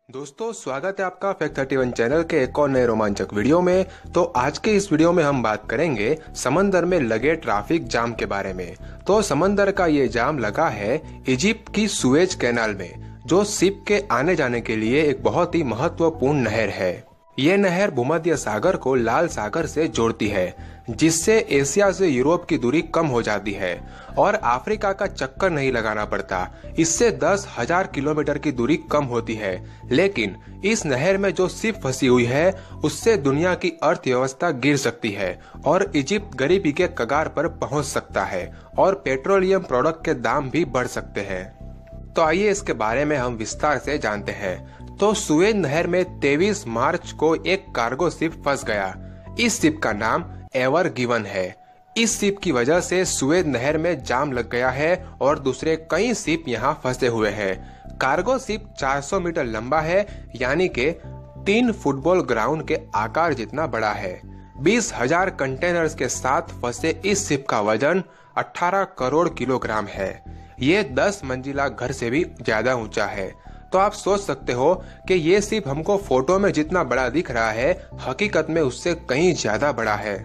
दोस्तों स्वागत है आपका फैक्ट 31 चैनल के एक और नए रोमांचक वीडियो में। तो आज के इस वीडियो में हम बात करेंगे समंदर में लगे ट्रैफिक जाम के बारे में। तो समंदर का ये जाम लगा है इजिप्ट की सुएज कैनाल में, जो शिप के आने जाने के लिए एक बहुत ही महत्वपूर्ण नहर है। ये नहर भूमध्य सागर को लाल सागर से जोड़ती है, जिससे एशिया से यूरोप की दूरी कम हो जाती है और अफ्रीका का चक्कर नहीं लगाना पड़ता। इससे 10,000 किलोमीटर की दूरी कम होती है। लेकिन इस नहर में जो शिप फंसी हुई है, उससे दुनिया की अर्थव्यवस्था गिर सकती है और इजिप्ट गरीबी के कगार पर पहुंच सकता है और पेट्रोलियम प्रोडक्ट के दाम भी बढ़ सकते हैं। तो आइए इसके बारे में हम विस्तार से जानते हैं। तो सुएज नहर में 23 मार्च को एक कार्गो शिप फंस गया। इस शिप का नाम एवर गिवन है। इस शिप की वजह से सुएज नहर में जाम लग गया है और दूसरे कई शिप यहाँ फंसे हुए हैं। कार्गो शिप 400 मीटर लंबा है, यानी कि 3 फुटबॉल ग्राउंड के आकार जितना बड़ा है। 20,000 कंटेनर्स के साथ फंसे इस शिप का वजन 18 करोड़ किलोग्राम है। ये 10 मंजिला घर से भी ज्यादा ऊंचा है। तो आप सोच सकते हो कि ये शिप हमको फोटो में जितना बड़ा दिख रहा है, हकीकत में उससे कहीं ज्यादा बड़ा है।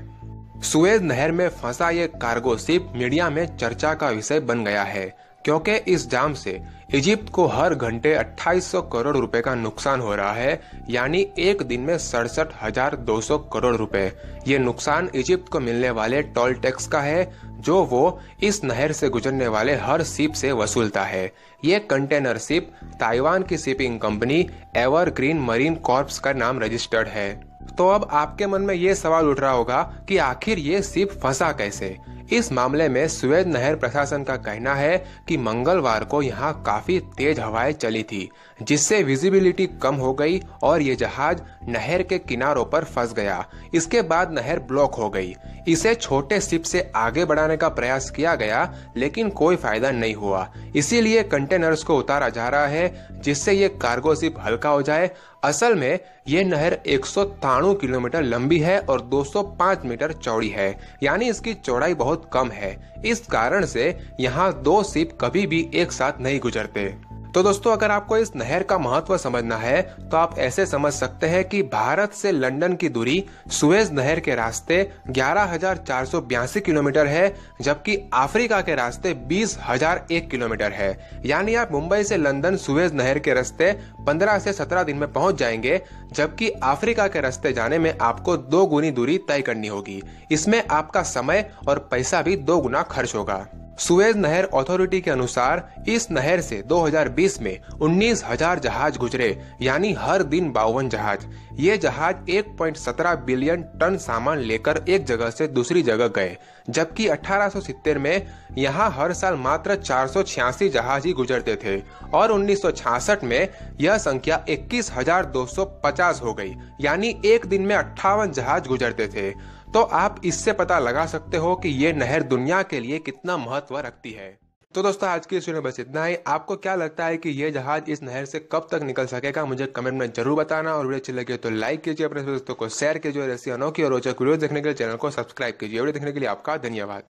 सुएज नहर में फंसा ये कार्गो शिप मीडिया में चर्चा का विषय बन गया है, क्योंकि इस जाम से इजिप्ट को हर घंटे 2800 करोड़ रुपए का नुकसान हो रहा है, यानी एक दिन में 67,200 करोड़ रुपए। ये नुकसान इजिप्ट को मिलने वाले टोल टैक्स का है, जो वो इस नहर से गुजरने वाले हर शिप से वसूलता है। ये कंटेनर शिप ताइवान की shipping company evergreen marine corps का नाम रजिस्टर्ड है। तो अब आपके मन में ये सवाल उठ रहा होगा कि आखिर ये शिप फंसा कैसे। इस मामले में सुएज नहर प्रशासन का कहना है कि मंगलवार को यहाँ काफी तेज हवाएं चली थी, जिससे विजिबिलिटी कम हो गई और ये जहाज नहर के किनारों पर फंस गया। इसके बाद नहर ब्लॉक हो गई। इसे छोटे शिप से आगे बढ़ाने का प्रयास किया गया, लेकिन कोई फायदा नहीं हुआ। इसीलिए कंटेनर्स को उतारा जा रहा है, जिससे ये कार्गो शिप हल्का हो जाए। असल में ये नहर 193 किलोमीटर लंबी है और 205 मीटर चौड़ी है, यानी इसकी चौड़ाई बहुत कम है। इस कारण से यहाँ 2 शिप कभी भी एक साथ नहीं गुजरते। तो दोस्तों, अगर आपको इस नहर का महत्व समझना है तो आप ऐसे समझ सकते हैं कि भारत से लंदन की दूरी सुएज नहर के रास्ते 11,482 किलोमीटर है, जबकि अफ्रीका के रास्ते 20,001 किलोमीटर है। यानी आप मुंबई से लंदन सुएज नहर के रास्ते 15 से 17 दिन में पहुंच जाएंगे, जबकि अफ्रीका के रास्ते जाने में आपको 2 गुनी दूरी तय करनी होगी। इसमें आपका समय और पैसा भी 2 गुना खर्च होगा। सुएज नहर अथॉरिटी के अनुसार इस नहर से 2020 में 19,000 जहाज गुजरे, यानी हर दिन 52 जहाज। ये जहाज 1.17 बिलियन टन सामान लेकर एक जगह से दूसरी जगह गए, जबकि 1870 में यहाँ हर साल मात्र 486 जहाज ही गुजरते थे और 1966 में यह संख्या 21,250 हो गई, यानी एक दिन में 58 जहाज गुजरते थे। तो आप इससे पता लगा सकते हो कि ये नहर दुनिया के लिए कितना महत्व रखती है। तो दोस्तों, आज की इस वीडियो में बस इतना ही। आपको क्या लगता है कि ये जहाज इस नहर से कब तक निकल सकेगा, मुझे कमेंट में जरूर बताना। और वीडियो अच्छी लगे तो लाइक कीजिए, अपने दोस्तों को शेयर कीजिए और ऐसी अनोखी और रोचक वीडियो देखने के लिए चैनल को सब्सक्राइब कीजिए। वीडियो देखने के लिए आपका धन्यवाद।